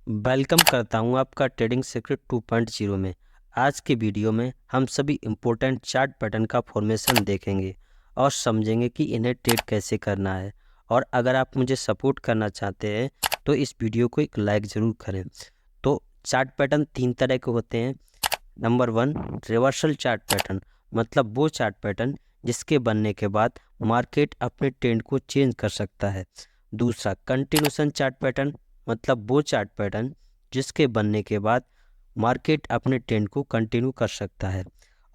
Welcome करता हूं आपका ट्रेडिंग सीक्रेट 2.0 में। आज के वीडियो में हम सभी इम्पोर्टेंट चार्ट पैटर्न का फॉर्मेशन देखेंगे और समझेंगे कि इन्हें ट्रेड कैसे करना है। और अगर आप मुझे सपोर्ट करना चाहते हैं तो इस वीडियो को एक लाइक ज़रूर करें। तो चार्ट पैटर्न 3 तरह के होते हैं। नंबर 1, रिवर्सल चार्ट पैटर्न, मतलब वो चार्ट पैटर्न जिसके बनने के बाद मार्केट अपने ट्रेंड को चेंज कर सकता है। दूसरा, कंटिन्यूशन चार्ट पैटर्न, मतलब वो चार्ट पैटर्न जिसके बनने के बाद मार्केट अपने ट्रेंड को कंटिन्यू कर सकता है।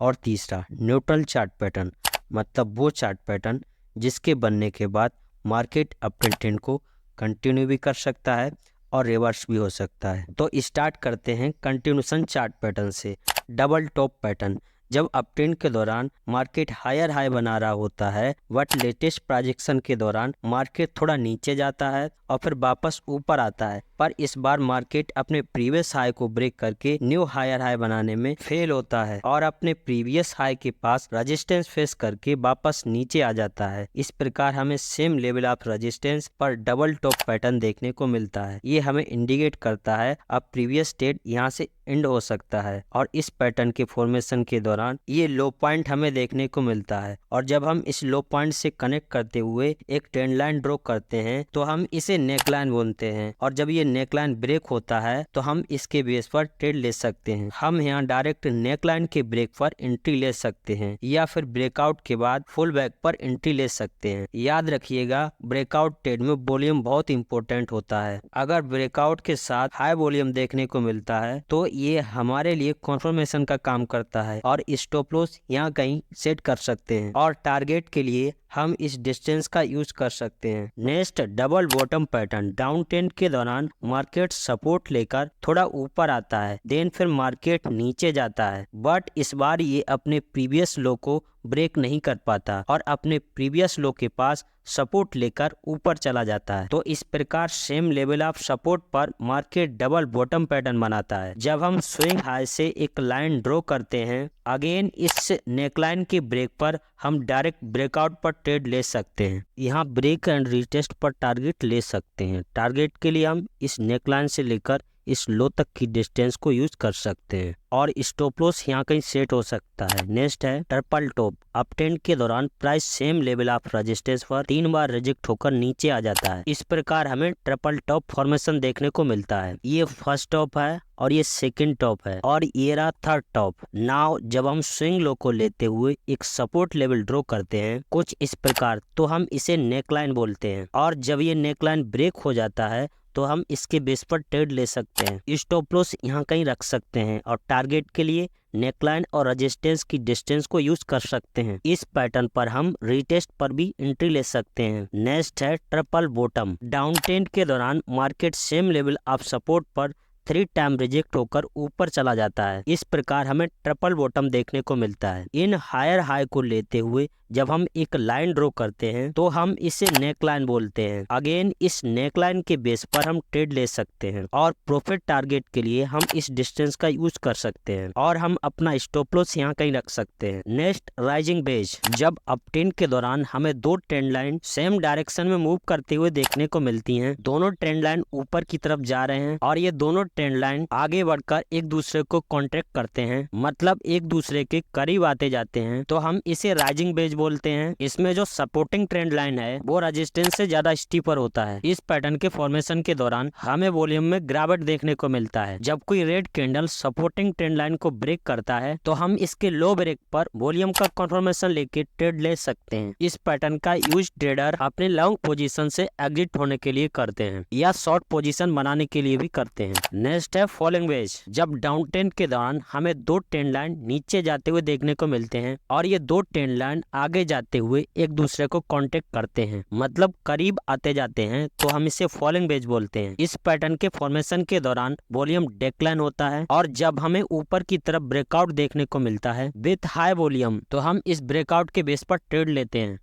और तीसरा, न्यूट्रल चार्ट पैटर्न, मतलब वो चार्ट पैटर्न जिसके बनने के बाद मार्केट अपने ट्रेंड को कंटिन्यू भी कर सकता है और रिवर्स भी हो सकता है। तो स्टार्ट करते हैं कंटिन्यूशन चार्ट पैटर्न से। डबल टॉप पैटर्न, जब अपट्रेंड के दौरान मार्केट हायर हाई बना रहा होता है बट लेटेस्ट प्रोजेक्शन के दौरान मार्केट थोड़ा नीचे जाता है और फिर वापस ऊपर आता है, पर इस बार मार्केट अपने प्रीवियस हाई को ब्रेक करके न्यू हायर हाई बनाने में फेल होता है और अपने प्रीवियस हाई के पास रेजिस्टेंस फेस करके वापस नीचे आ जाता है। इस प्रकार हमें सेम लेवल ऑफ रेजिस्टेंस पर डबल टॉप पैटर्न देखने को मिलता है। ये हमें इंडिकेट करता है अब प्रीवियस ट्रेड यहाँ से एंड हो सकता है और इस पैटर्न के फॉर्मेशन के दौरान ये लो पॉइंट हमें देखने को मिलता है। और जब हम इस लो पॉइंट से कनेक्ट करते हुए एक ट्रेंड लाइन ड्रॉ करते हैं तो हम इसे नेकलाइन बोलते हैं। और जब ये नेकलाइन ब्रेक होता है तो हम इसके बेस पर ट्रेड ले सकते हैं। हम यहाँ डायरेक्ट नेकलाइन के ब्रेक पर एंट्री ले सकते हैं या फिर ब्रेकआउट के बाद फुल बैक पर एंट्री ले सकते हैं। याद रखिएगा, ब्रेकआउट ट्रेड में वॉल्यूम बहुत इंपॉर्टेंट होता है। अगर ब्रेकआउट के साथ हाई वॉल्यूम देखने को मिलता है तो ये हमारे लिए कन्फर्मेशन का काम करता है और स्टॉप लॉस यहाँ कहीं सेट कर सकते हैं और टारगेट के लिए हम इस डिस्टेंस का यूज कर सकते हैं। Next, double bottom pattern. Down trend के दौरान मार्केट सपोर्ट लेकर थोड़ा ऊपर आता है, देन फिर मार्केट नीचे जाता है, बट इस बार ये अपने प्रीवियस लो को ब्रेक नहीं कर पाता और अपने प्रीवियस लो के पास सपोर्ट लेकर ऊपर चला जाता है। तो इस प्रकार सेम लेवल ऑफ सपोर्ट पर मार्केट डबल बॉटम पैटर्न बनाता है। जब हम स्विंग हाई से एक लाइन ड्रॉ करते हैं, अगेन इस नेकलाइन के ब्रेक पर हम डायरेक्ट ब्रेकआउट पर ट्रेड ले सकते हैं। यहाँ ब्रेक एंड रिटेस्ट पर टारगेट ले सकते हैं। टारगेट के लिए हम इस नेकलाइन से लेकर इस लो तक की डिस्टेंस को यूज कर सकते हैं और स्टॉप लॉस यहाँ कहीं सेट हो सकता है। नेक्स्ट है ट्रिपल टॉप। अपट्रेंड के दौरान price same level of resistance पर 3 बार रिजेक्ट होकर नीचे आ जाता है। इस प्रकार हमें ट्रिपल टॉप फॉर्मेशन देखने को मिलता है। ये फर्स्ट टॉप है और ये सेकंड टॉप है और ये रहा थर्ड टॉप। नाउ जब हम स्विंग लो को लेते हुए एक सपोर्ट लेवल ड्रॉ करते हैं कुछ इस प्रकार, तो हम इसे नेकलाइन बोलते हैं। और जब ये नेकलाइन ब्रेक हो जाता है तो हम इसके बेस पर ट्रेड ले सकते हैं। स्टॉप लॉस यहाँ कहीं रख सकते हैं और टारगेट के लिए नेकलाइन और रेजिस्टेंस की डिस्टेंस को यूज कर सकते हैं। इस पैटर्न पर हम रिटेस्ट पर भी एंट्री ले सकते हैं। नेक्स्ट है ट्रिपल बॉटम। डाउन ट्रेंड के दौरान market same level of support पर 3 टाइम रिजेक्ट होकर ऊपर चला जाता है। इस प्रकार हमें ट्रिपल बॉटम देखने को मिलता है। इन हायर हाई को लेते हुए जब हम एक लाइन ड्रॉ करते हैं तो हम इसे नेकलाइन बोलते हैं। अगेन इस नेकलाइन के बेस पर हम ट्रेड ले सकते हैं और प्रॉफिट टारगेट के लिए हम इस डिस्टेंस का यूज कर सकते हैं और हम अपना स्टॉप लॉस यहाँ कहीं रख सकते हैं। Next, rising veg. जब अपट्रेंड के दौरान हमें 2 ट्रेंड लाइन सेम डायरेक्शन में मूव करते हुए देखने को मिलती हैं। दोनों ट्रेंड लाइन ऊपर की तरफ जा रहे हैं और ये दोनों ट्रेंड लाइन आगे बढ़कर एक दूसरे को कॉन्ट्रैक्ट करते हैं, मतलब एक दूसरे के करीब आते जाते हैं, तो हम इसे राइजिंग वेज बोलते हैं। इसमें जो सपोर्टिंग ट्रेंड लाइन है वो रेजिस्टेंस से ज्यादा स्टीपर होता है। इस पैटर्न के फॉर्मेशन के दौरान हमें वॉल्यूम में गिरावट देखने को मिलता है। जब कोई red candle supporting trend line को ब्रेक करता है तो हम इसके लो ब्रेक पर वॉल्यूम का कंफर्मेशन लेके ट्रेड ले सकते हैं। इस पैटर्न का यूज ट्रेडर अपने लॉन्ग पोजीशन से एग्जिट होने के लिए करते हैं या शॉर्ट पोजीशन बनाने के लिए भी करते हैं। नेक्स्ट है फॉलिंग वेज। जब डाउन ट्रेंड के दौरान हमें 2 ट्रेंड लाइन नीचे जाते हुए देखने को मिलते हैं और ये 2 ट्रेंड लाइन आगे जाते हुए एक दूसरे को कांटेक्ट करते हैं, मतलब करीब आते जाते हैं, तो हम इसे फॉलिंग वेज बोलते हैं। इस पैटर्न के फॉर्मेशन के दौरान वॉल्यूम डिक्लाइन होता है और जब हमें ऊपर की तरफ ब्रेकआउट देखने को मिलता है विथ हाई वॉल्यूम तो हम इस ब्रेकआउट के बेस पर ट्रेड लेते हैं।